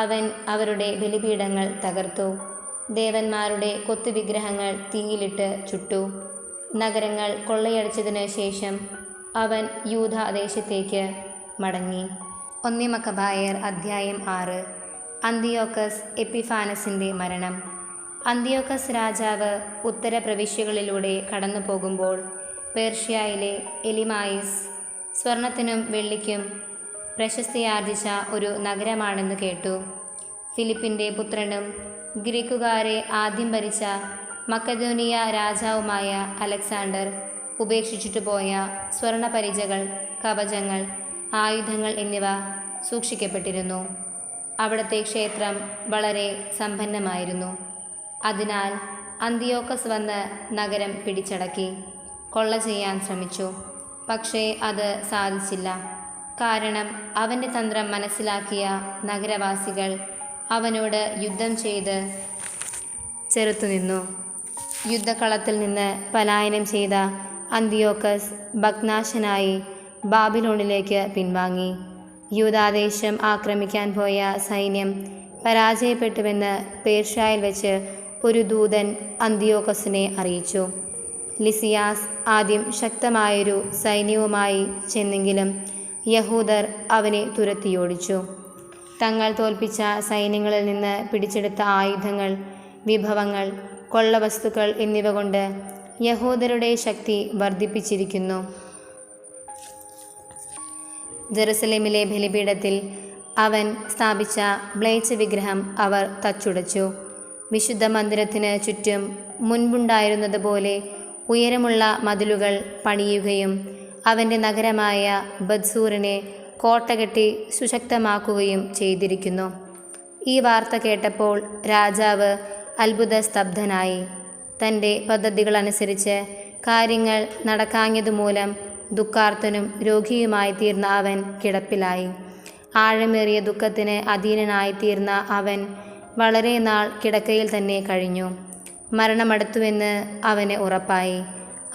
അവൻ അവരുടെ ബലിപീഠങ്ങൾ തകർത്തു. ദേവന്മാരുടെ കൊത്തുവിഗ്രഹങ്ങൾ തീയിലിട്ട് ചുട്ടു. നഗരങ്ങൾ കൊള്ളയടിച്ചതിനു ശേഷം അവൻ യൂദാദേശത്തേക്ക് മടങ്ങി. 1 മക്കബായർ അധ്യായം 6. അന്തിയോക്കസ് എപ്പിഫാനസിൻ്റെ മരണം. അന്തിയോക്കസ് രാജാവ് ഉത്തര പ്രവിശ്യകളിലൂടെ കടന്നു പോകുമ്പോൾ പേർഷ്യയിലെ എലിമായിസ് സ്വർണത്തിനും വെള്ളിക്കും പ്രശസ്തിയാർജിച്ച ഒരു നഗരമാണെന്ന് കേട്ടു. ഫിലിപ്പിൻ്റെ പുത്രനും ഗ്രീക്കുകാരെ ആദ്യം ഭരിച്ച മക്കദോനിയ രാജാവുമായ അലക്സാണ്ടർ ഉപേക്ഷിച്ചിട്ടു പോയ സ്വർണപരിചകൾ, കവചങ്ങൾ, ആയുധങ്ങൾ എന്നിവ സൂക്ഷിക്കപ്പെട്ടിരുന്നു. അവിടുത്തെ ക്ഷേത്രം വളരെ സമ്പന്നമായിരുന്നു. അതിനാൽ അന്തിയോക്കസ് വന്ന് നഗരം പിടിച്ചടക്കി കൊള്ള ചെയ്യാൻ ശ്രമിച്ചു. പക്ഷേ അത് സാധിച്ചില്ല. കാരണം അവൻ്റെ തന്ത്രം മനസ്സിലാക്കിയ നഗരവാസികൾ അവനോട് യുദ്ധം ചെയ്ത് ചെറുത്തുനിന്നു. യുദ്ധക്കളത്തിൽ നിന്ന് പലായനം ചെയ്ത അന്തിയോക്കസ് ഭഗ്നാശനായി ബാബിലോണിലേക്ക് പിൻവാങ്ങി. യൂദാദേശം ആക്രമിക്കാൻ പോയ സൈന്യം പരാജയപ്പെട്ടുവെന്ന് പേർഷ്യയിൽ വെച്ച് ഒരു ദൂതൻ അന്തിയോക്കസിനെ അറിയിച്ചു. ലിസിയാസ് ആദ്യം ശക്തമായൊരു സൈന്യവുമായി ചെന്നെങ്കിലും യഹൂദർ അവനെ തുരത്തിയോടിച്ചു. തങ്ങൾ തോൽപ്പിച്ച സൈന്യങ്ങളിൽ നിന്ന് പിടിച്ചെടുത്ത ആയുധങ്ങൾ, വിഭവങ്ങൾ, കൊള്ളവസ്തുക്കൾ എന്നിവ കൊണ്ട് യഹൂദരുടെ ശക്തി വർദ്ധിപ്പിച്ചിരിക്കുന്നു. ജെറുസലേമിലെ ബലിപീഠത്തിൽ അവൻ സ്ഥാപിച്ച മ്ലേച്ഛ വിഗ്രഹം അവർ തച്ചുടച്ചു. വിശുദ്ധ മന്ദിരത്തിന് ചുറ്റും മുൻപുണ്ടായിരുന്നതുപോലെ ഉയരമുള്ള മതിലുകൾ പണിയുകയും അവൻ്റെ നഗരമായ ബദ്സൂറിനെ കോട്ടകെട്ടി സുശക്തമാക്കുകയും ചെയ്തിരിക്കുന്നു. ഈ വാർത്ത കേട്ടപ്പോൾ രാജാവ് അത്ഭുത സ്തബ്ധനായി. തൻ്റെ പദ്ധതികളനുസരിച്ച് കാര്യങ്ങൾ നടക്കാഞ്ഞതുമൂലം ദുഃഖാർത്തനും രോഗിയുമായി തീർന്ന അവൻ കിടപ്പിലായി. ആഴമേറിയ ദുഃഖത്തിന് അധീനനായി തീർന്ന അവൻ വളരെ നാൾ കിടക്കയിൽ തന്നെ കഴിഞ്ഞു. മരണമടുത്തുവെന്ന് അവന് ഉറപ്പായി.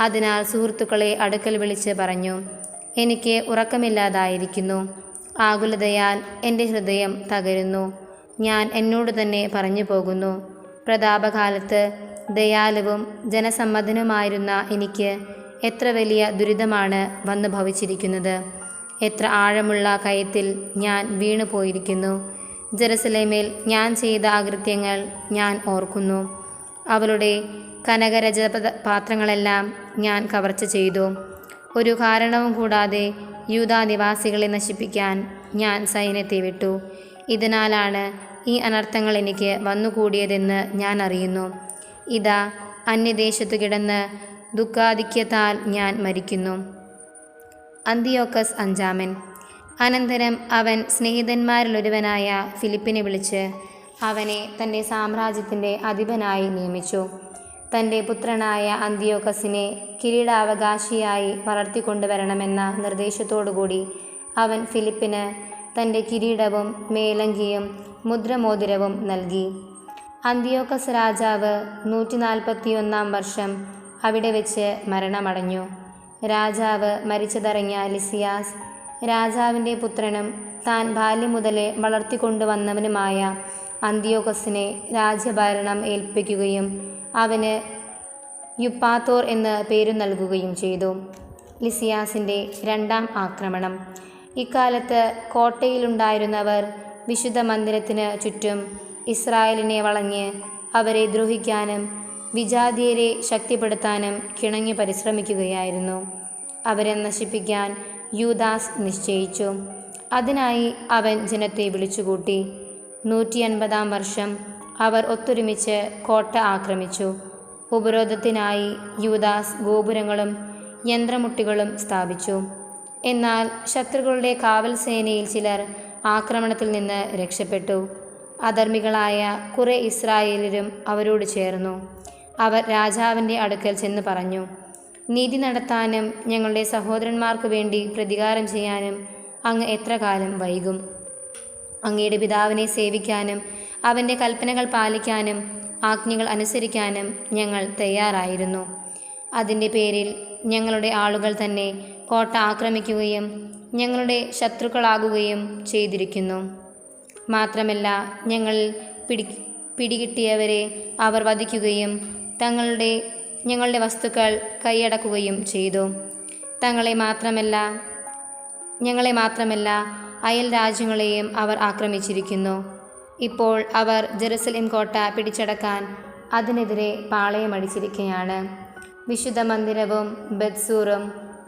അതിനാൽ സുഹൃത്തുക്കളെ അടുക്കൽ വിളിച്ച് പറഞ്ഞു, എനിക്ക് ഉറക്കമില്ലാതായിരിക്കുന്നു. ആകുലതയാൽ എൻ്റെ ഹൃദയം തകരുന്നു. ഞാൻ എന്നോട് തന്നെ പറഞ്ഞു പോകുന്നു, പ്രതാപകാലത്ത് ദയാലുവും ജനസമ്മതനുമായിരുന്ന എനിക്ക് എത്ര വലിയ ദുരിതമാണ് വന്നു ഭവിച്ചിരിക്കുന്നത്. എത്ര ആഴമുള്ള കയത്തിൽ ഞാൻ വീണു പോയിരിക്കുന്നു. ജെറുസലേമിൽ ഞാൻ ചെയ്ത അകൃത്യങ്ങൾ ഞാൻ ഓർക്കുന്നു. അവളുടെ കനകരജ പാത്രങ്ങളെല്ലാം ഞാൻ കവർച്ച ചെയ്തു. ഒരു കാരണവും കൂടാതെ യൂദാ നിവാസികളെ നശിപ്പിക്കാൻ ഞാൻ സൈന്യത്തെ വിട്ടു. ഇതിനാലാണ് ഈ അനർത്ഥങ്ങൾ എനിക്ക് വന്നുകൂടിയതെന്ന് ഞാൻ അറിയുന്നു. ഇതാ, അന്യദേശത്തു കിടന്ന് ദുഃഖാധിക്യത്താൽ ഞാൻ മരിക്കുന്നു. അന്തിയോക്കസ് അഞ്ചാമൻ. അനന്തരം അവൻ സ്നേഹിതന്മാരിലൊരുവനായ ഫിലിപ്പിനെ വിളിച്ച് അവനെ തൻ്റെ സാമ്രാജ്യത്തിൻ്റെ അധിപനായി നിയമിച്ചു. തൻ്റെ പുത്രനായ അന്തിയോക്കസിനെ കിരീടാവകാശിയായി വളർത്തിക്കൊണ്ടുവരണമെന്ന നിർദ്ദേശത്തോടുകൂടി അവൻ ഫിലിപ്പിന് തൻ്റെ കിരീടവും മേലങ്കിയും മുദ്രമോതിരവും നൽകി. അന്തിയോക്കസ് രാജാവ് 141 വർഷം അവിടെ വെച്ച് മരണമടഞ്ഞു. രാജാവ് മരിച്ചതറിഞ്ഞ ലിസിയാസ് രാജാവിൻ്റെ പുത്രനും താൻ ബാല്യം മുതലേ വളർത്തിക്കൊണ്ടുവന്നവനുമായ അന്തിയോക്കസിനെ രാജ്യഭരണം ഏൽപ്പിക്കുകയും അവന് യുപ്പാത്തോർ എന്ന് പേരു നൽകുകയും ചെയ്തു. ലിസിയാസിൻ്റെ 2ാം ആക്രമണം. ഇക്കാലത്ത് കോട്ടയിലുണ്ടായിരുന്നവർ വിശുദ്ധ മന്ദിരത്തിന് ചുറ്റും ഇസ്രായേലിനെ വളഞ്ഞ് അവരെ ദ്രോഹിക്കാനും വിജാതിയരെ ശക്തിപ്പെടുത്താനും കിണഞ്ഞു പരിശ്രമിക്കുകയായിരുന്നു. അവരെ നശിപ്പിക്കാൻ യൂദാസ് നിശ്ചയിച്ചു. അതിനായി അവൻ ജനത്തെ വിളിച്ചുകൂട്ടി. 150 വർഷം അവർ ഒത്തൊരുമിച്ച് കോട്ട ആക്രമിച്ചു. ഉപരോധത്തിനായി യൂദാസ് ഗോപുരങ്ങളും യന്ത്രമുട്ടികളും സ്ഥാപിച്ചു. എന്നാൽ ശത്രുക്കളുടെ കാവൽ സേനയിൽ ചിലർ ആക്രമണത്തിൽ നിന്ന് രക്ഷപ്പെട്ടു. അധർമ്മികളായ കുറേ ഇസ്രായേലരും അവരോട് ചേർന്നു. അവർ രാജാവിൻ്റെ അടുക്കൽ ചെന്ന് പറഞ്ഞു, നീതി നടത്താനും ഞങ്ങളുടെ സഹോദരന്മാർക്ക് വേണ്ടി പ്രതികാരം ചെയ്യാനും അങ്ങ് എത്ര കാലം വൈകും? അങ്ങയുടെ പിതാവിനെ സേവിക്കാനും അവൻ്റെ കൽപ്പനകൾ പാലിക്കാനും ആജ്ഞകൾ അനുസരിക്കാനും ഞങ്ങൾ തയ്യാറായിരുന്നു. അതിൻ്റെ പേരിൽ ഞങ്ങളുടെ ആളുകൾ തന്നെ കോട്ട ആക്രമിക്കുകയും ഞങ്ങളുടെ ശത്രുക്കളാകുകയും ചെയ്തിരിക്കുന്നു. മാത്രമല്ല ഞങ്ങളിൽ പിടികിട്ടിയവരെ അവർ വധിക്കുകയും ഞങ്ങളുടെ വസ്തുക്കൾ കൈയടക്കുകയും ചെയ്തു. ഞങ്ങളെ മാത്രമല്ല അയൽ രാജ്യങ്ങളെയും അവർ ആക്രമിച്ചിരിക്കുന്നു. ഇപ്പോൾ അവർ ജെറുസലേം കോട്ട പിടിച്ചടക്കാൻ അതിനെതിരെ പാളയമടിച്ചിരിക്കുകയാണ്. വിശുദ്ധ മന്ദിരവും ബത്സൂറും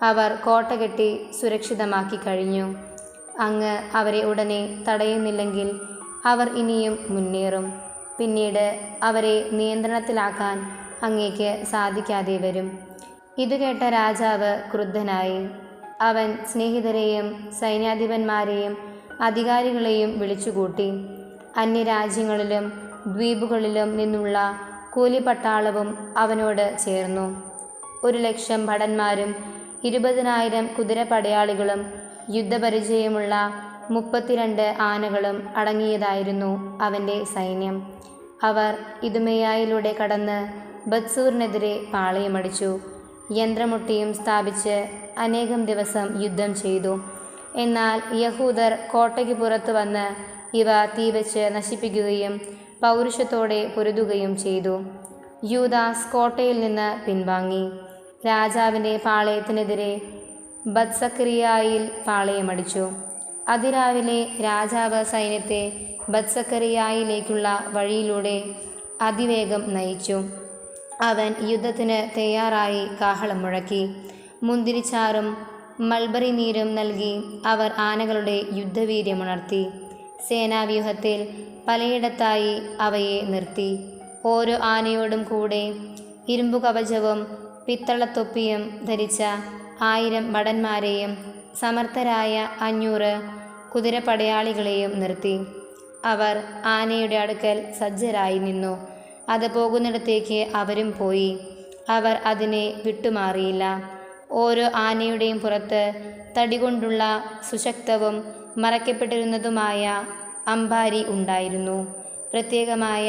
അവർ കോട്ട കെട്ടി സുരക്ഷിതമാക്കി കഴിഞ്ഞു. അങ്ങ് അവരെ ഉടനെ തടയുന്നില്ലെങ്കിൽ അവർ ഇനിയും മുന്നേറും. പിന്നീട് അവരെ നിയന്ത്രണത്തിലാക്കാൻ അങ്ങേക്ക് സാധിക്കാതെ വരും. ഇതുകേട്ട രാജാവ് ക്രുദ്ധനായി. അവൻ സ്നേഹിതരെയും സൈന്യാധിപന്മാരെയും അധികാരികളെയും വിളിച്ചുകൂട്ടി. അന്യരാജ്യങ്ങളിലും ദ്വീപുകളിലും നിന്നുള്ള കൂലിപ്പട്ടാളവും അവനോട് ചേർന്നു. 1,00,000 ഭടന്മാരും 20,000 കുതിരപ്പടയാളികളും യുദ്ധപരിചയമുള്ള 32 ആനകളും അടങ്ങിയതായിരുന്നു അവൻ്റെ സൈന്യം. അവർ ഇദുമേയായിലൂടെ കടന്ന് ബത്സൂറിനെതിരെ പാളയമടിച്ചു. യന്ത്രമുട്ടിയും സ്ഥാപിച്ച് അനേകം ദിവസം യുദ്ധം ചെയ്തു. എന്നാൽ യഹൂദർ കോട്ടയ്ക്ക് പുറത്തു വന്ന് ഇവ തീവച്ച് നശിപ്പിക്കുകയും പൗരുഷത്തോടെ പൊരുതുകയും ചെയ്തു. യൂദാസ് കോട്ടയിൽ നിന്ന് പിൻവാങ്ങി. രാജാവിൻ്റെ പാളയത്തിനെതിരെ ബത്സക്കറിയായിൽ പാളയമടിച്ചു. അതിരാവിലെ രാജാവ് സൈന്യത്തെ ബത്സക്കറിയായിലേക്കുള്ള വഴിയിലൂടെ അതിവേഗം നയിച്ചു. അവൻ യുദ്ധത്തിന് തയ്യാറായി കാഹളം മുഴക്കി. മുന്തിരിച്ചാറും മൾബറി നീരും നൽകി അവർ ആനകളുടെ യുദ്ധവീര്യമുണർത്തി. സേനാവ്യൂഹത്തിൽ പലയിടത്തായി അവയെ നിർത്തി. ഓരോ ആനയോടും കൂടെ ഇരുമ്പു കവചവും പിത്തളത്തൊപ്പിയും ധരിച്ച 1000 ഭടന്മാരെയും സമർത്ഥരായ 500 കുതിരപ്പടയാളികളെയും നിർത്തി. അവർ ആനയുടെ അടുക്കൽ സജ്ജരായി നിന്നു. അത് പോകുന്നിടത്തേക്ക് അവരും പോയി. അവർ അതിനെ വിട്ടുമാറിയില്ല. ഓരോ ആനയുടെയും പുറത്ത് തടികൊണ്ടുള്ള സുശക്തവും മറയ്ക്കപ്പെട്ടിരുന്നതുമായ അമ്പാരി ഉണ്ടായിരുന്നു. പ്രത്യേകമായ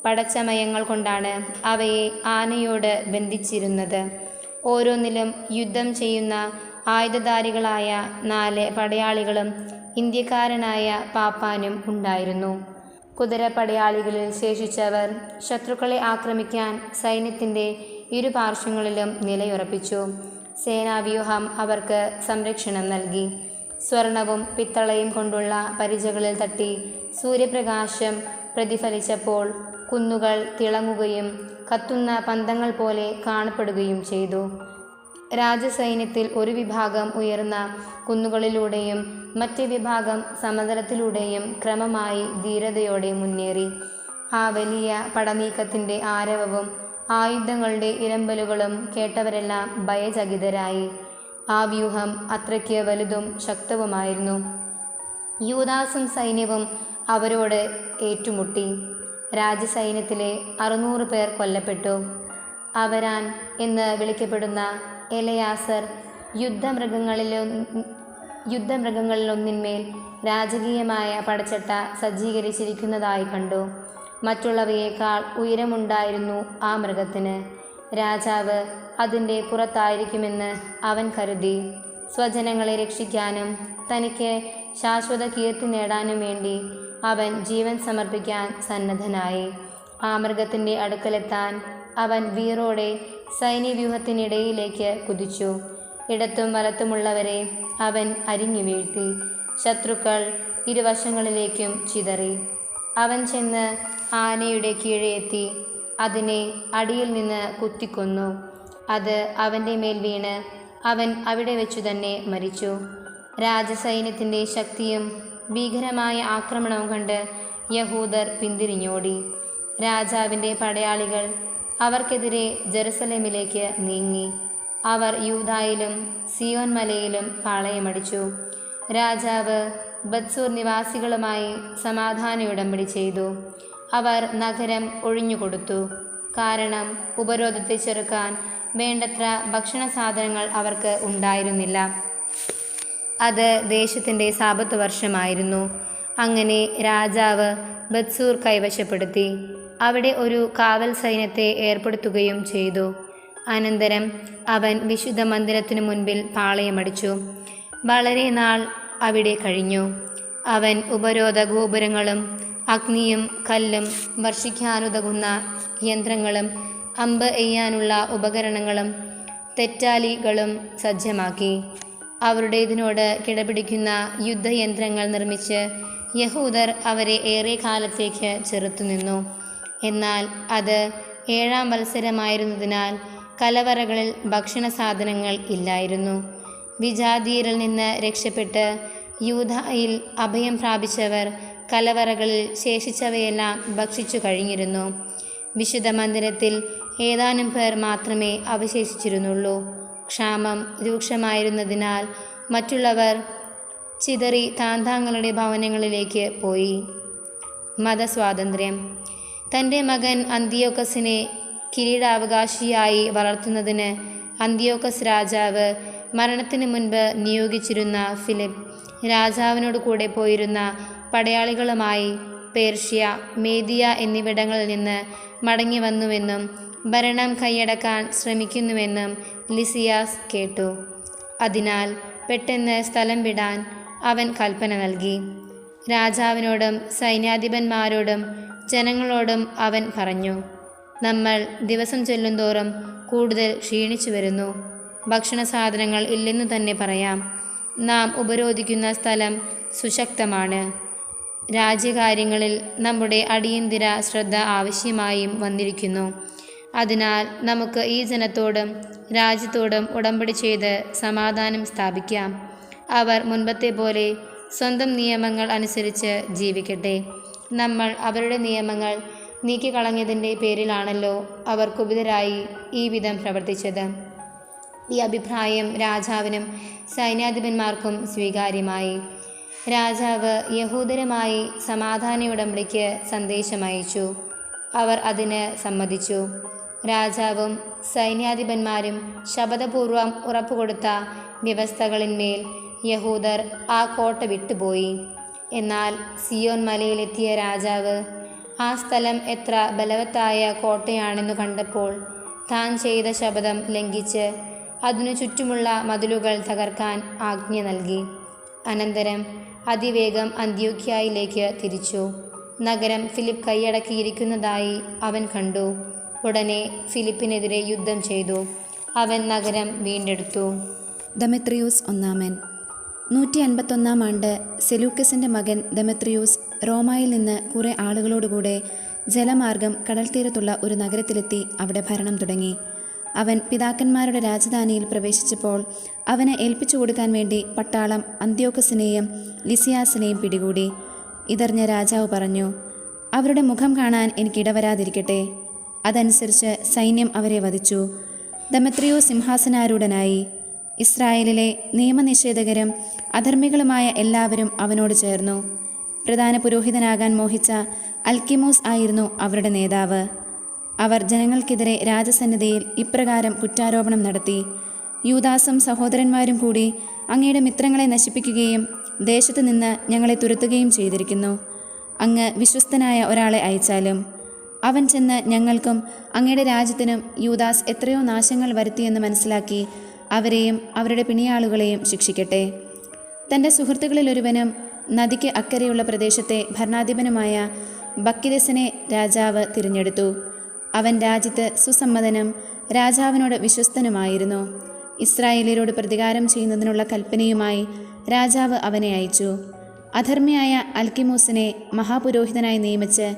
പടച്ചമയങ്ങൾ കൊണ്ടാണ് അവയെ ആനയോട് ബന്ധിച്ചിരുന്നത്. ഓരോന്നിലും യുദ്ധം ചെയ്യുന്ന ആയുധധാരികളായ 4 പടയാളികളും ഇന്ത്യക്കാരനായ പാപ്പാനും ഉണ്ടായിരുന്നു. കുതിരപ്പടയാളികളിൽ ശേഷിച്ചവർ ശത്രുക്കളെ ആക്രമിക്കാൻ സൈന്യത്തിൻ്റെ ഇരുപാർശ്വങ്ങളിലും നിലയുറപ്പിച്ചു. സേനാവ്യൂഹം അവർക്ക് സംരക്ഷണം നൽകി. സ്വർണവും പിത്തളയും കൊണ്ടുള്ള പരിചകളിൽ തട്ടി സൂര്യപ്രകാശം പ്രതിഫലിച്ചപ്പോൾ കുന്നുകൾ തിളങ്ങുകയും കത്തുന്ന പന്തങ്ങൾ പോലെ കാണപ്പെടുകയും ചെയ്തു. രാജസൈന്യത്തിൽ ഒരു വിഭാഗം ഉയർന്ന കുന്നുകളിലൂടെയും മറ്റേ വിഭാഗം സമതലത്തിലൂടെയും ക്രമമായി ധീരതയോടെ മുന്നേറി. ആ വലിയ പടനീക്കത്തിൻ്റെ ആരവവും ആയുധങ്ങളുടെ ഇരമ്പലുകളും കേട്ടവരെല്ലാം ഭയചകിതരായി. ആ വ്യൂഹം അത്രയ്ക്ക് വലുതും ശക്തവുമായിരുന്നു. യൂദാസും സൈന്യവും അവരോട് ഏറ്റുമുട്ടി. രാജസൈന്യത്തിലെ 600 പേർ കൊല്ലപ്പെട്ടു. അവരാൻ എന്ന് വിളിക്കപ്പെടുന്ന എലയാസർ യുദ്ധമൃഗങ്ങളിലൊന്നിന്മേൽ രാജകീയമായ പടച്ചട്ട സജ്ജീകരിച്ചിരിക്കുന്നതായി കണ്ടു. മറ്റുള്ളവയേക്കാൾ ഉയരമുണ്ടായിരുന്നു ആ മൃഗത്തിന്. രാജാവ് അതിൻ്റെ പുറത്തായിരിക്കുമെന്ന് അവൻ കരുതി. സ്വജനങ്ങളെ രക്ഷിക്കാനും തനിക്ക് ശാശ്വത കീർത്തി നേടാനും വേണ്ടി അവൻ ജീവൻ സമർപ്പിക്കാൻ സന്നദ്ധനായി. ആ മൃഗത്തിൻ്റെ അടുക്കലെത്താൻ അവൻ വീറോടെ സൈന്യവ്യൂഹത്തിനിടയിലേക്ക് കുതിച്ചു. ഇടത്തും വലത്തുമുള്ളവരെ അവൻ അരിഞ്ഞു വീഴ്ത്തി. ശത്രുക്കൾ ഇരുവശങ്ങളിലേക്കും ചിതറി. അവൻ ചെന്ന് ആനയുടെ കീഴെ എത്തി അതിനെ അടിയിൽ നിന്ന് കുത്തിക്കൊന്നു. അത് അവൻ്റെ മേൽ വീണ് അവൻ അവിടെ വെച്ചു തന്നെ മരിച്ചു. രാജസൈന്യത്തിൻ്റെ ശക്തിയും ഭീകരമായ ആക്രമണവും കണ്ട് യഹൂദർ പിന്തിരിഞ്ഞോടി. രാജാവിൻ്റെ പടയാളികൾ അവർക്കെതിരെ ജെറുസലേമിലേക്ക് നീങ്ങി. അവർ യൂദായിലും സിയോൻ മലയിലും പാളയമടിച്ചു. രാജാവ് ബത്സൂർ നിവാസികളുമായി സമാധാന ഉടമ്പടി ചെയ്തു. അവർ നഗരം ഒഴിഞ്ഞുകൊടുത്തു. കാരണം ഉപരോധത്തെ ചെറുക്കാൻ വേണ്ടത്ര ഭക്ഷണ സാധനങ്ങൾ അവർക്ക് ഉണ്ടായിരുന്നില്ല. അത് ദേശത്തിൻ്റെ സാബത്ത് വർഷമായിരുന്നു. അങ്ങനെ രാജാവ് ബത്സൂർ കൈവശപ്പെടുത്തി. അവിടെ ഒരു കാവൽ സൈന്യത്തെ ഏർപ്പെടുത്തുകയും ചെയ്തു. അനന്തരം അവൻ വിശുദ്ധ മന്ദിരത്തിനു മുൻപിൽ പാളയമടിച്ചു. വളരെ നാൾ അവിടെ കഴിഞ്ഞു. അവൻ ഉപരോധ ഗോപുരങ്ങളും അഗ്നിയും കല്ലും വർഷിക്കാനുതകുന്ന യന്ത്രങ്ങളും അമ്പ് എയ്യാനുള്ള ഉപകരണങ്ങളും തെറ്റാലികളും സജ്ജമാക്കി. അവരുടേതിനോട് കിടപിടിക്കുന്ന യുദ്ധയന്ത്രങ്ങൾ നിർമ്മിച്ച് യഹൂദർ അവരെ ഏറെ കാലത്തേക്ക് ചെറുത്തുനിന്നു. എന്നാൽ അത് 7-ാം വത്സരമായിരുന്നതിനാൽ കലവറകളിൽ ഭക്ഷണ സാധനങ്ങൾ ഇല്ലായിരുന്നു. വിജാതീയരിൽ നിന്ന് രക്ഷപ്പെട്ട് യൂദായിൽ അഭയം പ്രാപിച്ചവർ കലവറകളിൽ ശേഷിച്ചവയെല്ലാം ഭക്ഷിച്ചു കഴിഞ്ഞിരുന്നു. വിശുദ്ധ മന്ദിരത്തിൽ ഏതാനും പേർ മാത്രമേ അവശേഷിച്ചിരുന്നുള്ളൂ. ക്ഷാമം രൂക്ഷമായിരുന്നതിനാൽ മറ്റുള്ളവർ ചിതറി താന്താങ്ങളുടെ ഭവനങ്ങളിലേക്ക് പോയി. മതസ്വാതന്ത്ര്യം. തൻ്റെ മകൻ അന്തിയോക്കസിനെ കിരീടാവകാശിയായി വളർത്തുന്നതിന് അന്തിയോക്കസ് രാജാവ് മരണത്തിന് മുൻപ് നിയോഗിച്ചിരുന്ന ഫിലിപ്പ് രാജാവിനോട് കൂടെ പോയിരുന്ന പടയാളികളുമായി പേർഷ്യ, മേദിയ എന്നിവിടങ്ങളിൽ നിന്ന് മടങ്ങി വന്നുവെന്നും ഭരണം കൈയടക്കാൻ ശ്രമിക്കുന്നുവെന്നും ലിസിയാസ് കേട്ടു. അതിനാൽ പെട്ടെന്ന് സ്ഥലം വിടാൻ അവൻ കൽപ്പന നൽകി. രാജാവിനോടും സൈന്യാധിപന്മാരോടും ജനങ്ങളോടും അവൻ പറഞ്ഞു, നമ്മൾ ദിവസം ചെല്ലുന്തോറും കൂടുതൽ ക്ഷീണിച്ചു വരുന്നു. ഭക്ഷണ സാധനങ്ങൾ ഇല്ലെന്നു തന്നെ പറയാം. നാം ഉപരോധിക്കുന്ന സ്ഥലം സുശക്തമാണ്. രാജ്യകാര്യങ്ങളിൽ നമ്മുടെ അടിയന്തര ശ്രദ്ധ ആവശ്യമായും വന്നിരിക്കുന്നു. അതിനാൽ നമുക്ക് ഈ ജനത്തോടും രാജ്യത്തോടും ഉടമ്പടി ചെയ്ത് സമാധാനം സ്ഥാപിക്കാം. അവർ മുൻപത്തെ പോലെ സ്വന്തം നിയമങ്ങൾ അനുസരിച്ച് ജീവിക്കട്ടെ. നമ്മൾ അവരുടെ നിയമങ്ങൾ നീക്കിക്കളഞ്ഞതിൻ്റെ പേരിലാണല്ലോ അവർ കുപിതരായി ഈ വിധം പ്രവർത്തിച്ചത്. ഈ അഭിപ്രായം രാജാവിനും സൈന്യാധിപന്മാർക്കും സ്വീകാര്യമായി. രാജാവ് യഹൂദരുമായി സമാധാന ഉടമ്പടിക്ക് സന്ദേശമയച്ചു. അവർ അതിന് സമ്മതിച്ചു. രാജാവും സൈന്യാധിപന്മാരും ശപഥപൂർവം ഉറപ്പുകൊടുത്ത വ്യവസ്ഥകളിന്മേൽ യഹൂദർ ആ കോട്ട വിട്ടുപോയി. എന്നാൽ സിയോൻ മലയിലെത്തിയ രാജാവ് ആ സ്ഥലം എത്ര ബലവത്തായ കോട്ടയാണെന്നു കണ്ടപ്പോൾ താൻ ചെയ്ത ശപഥം ലംഘിച്ച് അതിനു ചുറ്റുമുള്ള മതിലുകൾ തകർക്കാൻ ആജ്ഞ നൽകി. അനന്തരം അതിവേഗം അന്ത്യോക്യയിലേക്ക് തിരിച്ചു. നഗരം ഫിലിപ്പ് കൈയടക്കിയിരിക്കുന്നതായി അവൻ കണ്ടു. ഉടനെ ഫിലിപ്പിനെതിരെ യുദ്ധം ചെയ്തു. അവൻ നഗരം വീണ്ടെടുത്തു. ദെമെത്രിയൂസ് ഒന്നാമൻ. 151 ആണ്ട് സെലൂക്കസിൻ്റെ മകൻ ദെമെത്രിയൂസ് റോമായിൽ നിന്ന് കുറേ ആളുകളോടുകൂടെ ജലമാർഗം കടൽത്തീരത്തുള്ള ഒരു നഗരത്തിലെത്തി അവിടെ ഭരണം തുടങ്ങി. അവൻ പിതാക്കന്മാരുടെ രാജധാനിയിൽ പ്രവേശിച്ചപ്പോൾ അവന് ഏൽപ്പിച്ചു കൊടുക്കാൻ വേണ്ടി പട്ടാളം അന്ത്യോക്കസിനെയും ലിസിയാസിനെയും പിടികൂടി. ഇതറിഞ്ഞ രാജാവ് പറഞ്ഞു, അവരുടെ മുഖം കാണാൻ എനിക്കിടവരാതിരിക്കട്ടെ. അതനുസരിച്ച് സൈന്യം അവരെ വധിച്ചു. ദെമെത്രിയൂസ് സിംഹാസനാരൂഢനായി. ഇസ്രായേലിലെ നിയമനിഷേധകരും അധർമ്മികളുമായ എല്ലാവരും അവനോട് ചേർന്നു. പ്രധാന പുരോഹിതനാകാൻ മോഹിച്ച അൽക്കിമോസ് ആയിരുന്നു അവരുടെ നേതാവ്. അവർ ജനങ്ങൾക്കെതിരെ രാജസന്നിധിയിൽ ഇപ്രകാരം കുറ്റാരോപണം നടത്തി: യൂദാസും സഹോദരന്മാരും കൂടി അങ്ങയുടെ മിത്രങ്ങളെ നശിപ്പിക്കുകയും ദേശത്തു നിന്ന് ഞങ്ങളെ തുരത്തുകയും ചെയ്തിരിക്കുന്നു. അങ്ങ് വിശ്വസ്തനായ ഒരാളെ അയച്ചാലും അവൻ ചെന്ന് ഞങ്ങൾക്കും അങ്ങയുടെ രാജ്യത്തിനും യൂദാസ് എത്രയോ നാശങ്ങൾ വരുത്തിയെന്ന് മനസ്സിലാക്കി അവരെയും അവരുടെ പിണിയാളുകളെയും ശിക്ഷിക്കട്ടെ. തൻ്റെ സുഹൃത്തുക്കളിലൊരുവനും നദിക്ക് അക്കരെയുള്ള പ്രദേശത്തെ ഭരണാധിപനുമായ ബക്കിദസിനെ രാജാവ് തിരഞ്ഞെടുത്തു. അവൻ രാജ്യത്ത് സുസമ്മതനും രാജാവിനോട് വിശ്വസ്തനുമായിരുന്നു. ഇസ്രായേലിയരോട് പ്രതികാരം ചെയ്യുന്നതിനുള്ള കൽപ്പനയുമായി രാജാവ് അവനെ അയച്ചു. അധർമ്മിയായ അൽക്കിമോസിനെ മഹാപുരോഹിതനായി നിയമിച്ച്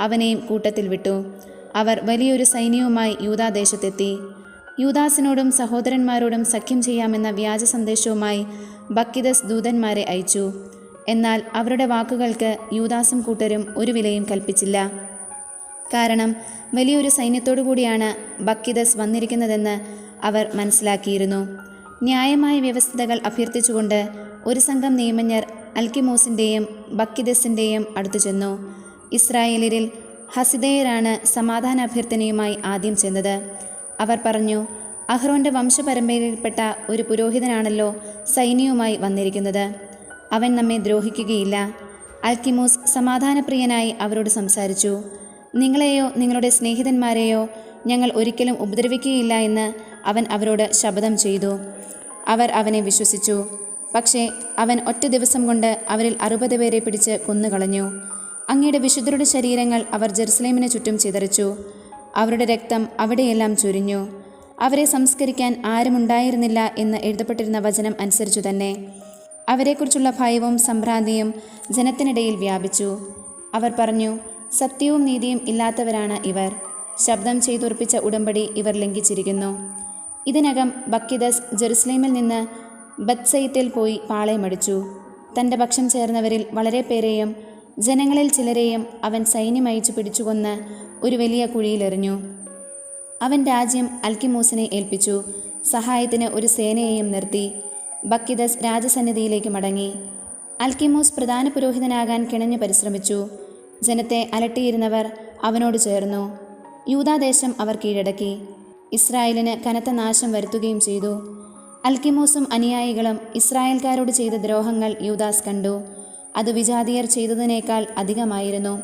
അവനെയും കൂട്ടത്തിൽ വിട്ടു. അവർ വലിയൊരു സൈന്യവുമായി യൂദാദേശത്തെത്തി. യൂദാസിനോടും സഹോദരന്മാരോടും സഖ്യം ചെയ്യാമെന്ന വ്യാജ സന്ദേശവുമായി ബക്കിദസ് ദൂതന്മാരെ അയച്ചു. എന്നാൽ അവരുടെ വാക്കുകൾക്ക് യൂദാസും കൂട്ടരും ഒരു വിലയും കൽപ്പിച്ചില്ല. കാരണം വലിയൊരു സൈന്യത്തോടു കൂടിയാണ് ബക്കിദസ് വന്നിരിക്കുന്നതെന്ന് അവർ മനസ്സിലാക്കിയിരുന്നു. ന്യായമായ വ്യവസ്ഥകൾ അഭ്യർത്ഥിച്ചുകൊണ്ട് ഒരു സംഘം നിയമജ്ഞർ അൽക്കിമോസിൻ്റെയും ബക്കിദസിൻ്റെയും അടുത്തു ചെന്നു. ഇസ്രായേലിൽ ഹസിദേയരാണ് സമാധാന അഭ്യർത്ഥനയുമായി ആദ്യം ചെന്നത്. അവർ പറഞ്ഞു, അഹ്റോൻ്റെ വംശപരമ്പരയിൽപ്പെട്ട ഒരു പുരോഹിതനാണല്ലോ സൈന്യവുമായി വന്നിരിക്കുന്നത്. അവൻ നമ്മെ ദ്രോഹിക്കുകയില്ല. അൽക്കിമോസ് സമാധാനപ്രിയനായി അവരോട് സംസാരിച്ചു. നിങ്ങളെയോ നിങ്ങളുടെ സ്നേഹിതന്മാരെയോ ഞങ്ങൾ ഒരിക്കലും ഉപദ്രവിക്കുകയില്ല എന്ന് അവൻ അവരോട് ശപഥം ചെയ്തു. അവർ അവനെ വിശ്വസിച്ചു. പക്ഷേ അവൻ ഒറ്റ ദിവസം കൊണ്ട് അവരിൽ 60 പേരെ പിടിച്ച് കൊന്നുകളഞ്ഞു. അങ്ങയുടെ വിശുദ്ധരുടെ ശരീരങ്ങൾ അവർ ജെറുസലേമിന് ചുറ്റും ചിതറിച്ചു. അവരുടെ രക്തം അവിടെയെല്ലാം ചൊരിഞ്ഞു. അവരെ സംസ്കരിക്കാൻ ആരുമുണ്ടായിരുന്നില്ല എന്ന് എഴുതപ്പെട്ടിരുന്ന വചനം അനുസരിച്ചു തന്നെ അവരെക്കുറിച്ചുള്ള ഭയവും സംഭ്രാന്തിയും ജനത്തിനിടയിൽ വ്യാപിച്ചു. അവർ പറഞ്ഞു, സത്യവും നീതിയും ഇല്ലാത്തവരാണ് ഇവർ. ശബ്ദം ചെയ്തുറപ്പിച്ച ഉടമ്പടി ഇവർ ലംഘിച്ചിരിക്കുന്നു. ഇതിനകം ബക്കിദസ് ജെറുസലേമിൽ നിന്ന് ബത്സയിത്തിൽ പോയി പാളയമടിച്ചു. തൻ്റെ പക്ഷം ചേർന്നവരിൽ വളരെ പേരെയും ജനങ്ങളിൽ ചിലരെയും അവൻ സൈന്യമയച്ചു പിടിച്ചുകൊന്ന് ഒരു വലിയ കുഴിയിലെറിഞ്ഞു. അവൻ രാജ്യം അൽക്കിമൂസിനെ ഏൽപ്പിച്ചു. സഹായത്തിന് ഒരു സേനയെയും നിർത്തി. ബക്കിദസ് രാജസന്നിധിയിലേക്ക് മടങ്ങി. അൽക്കിമൂസ് പ്രധാന പുരോഹിതനാകാൻ കിണഞ്ഞു പരിശ്രമിച്ചു. ജനത്തെ അലട്ടിയിരുന്നവർ അവനോട് ചേർന്നു. യൂദാദേശം അവർ കീഴടക്കി. ഇസ്രായേലിന് കനത്ത നാശം വരുത്തുകയും ചെയ്തു. അൽക്കിമൂസും അനുയായികളും ഇസ്രായേൽക്കാരോട് ചെയ്ത ദ്രോഹങ്ങൾ യൂദാസ് കണ്ടു. അത് വിജാതിയർ ചെയ്തതിനേക്കാൾ അധികമായിരുന്നു.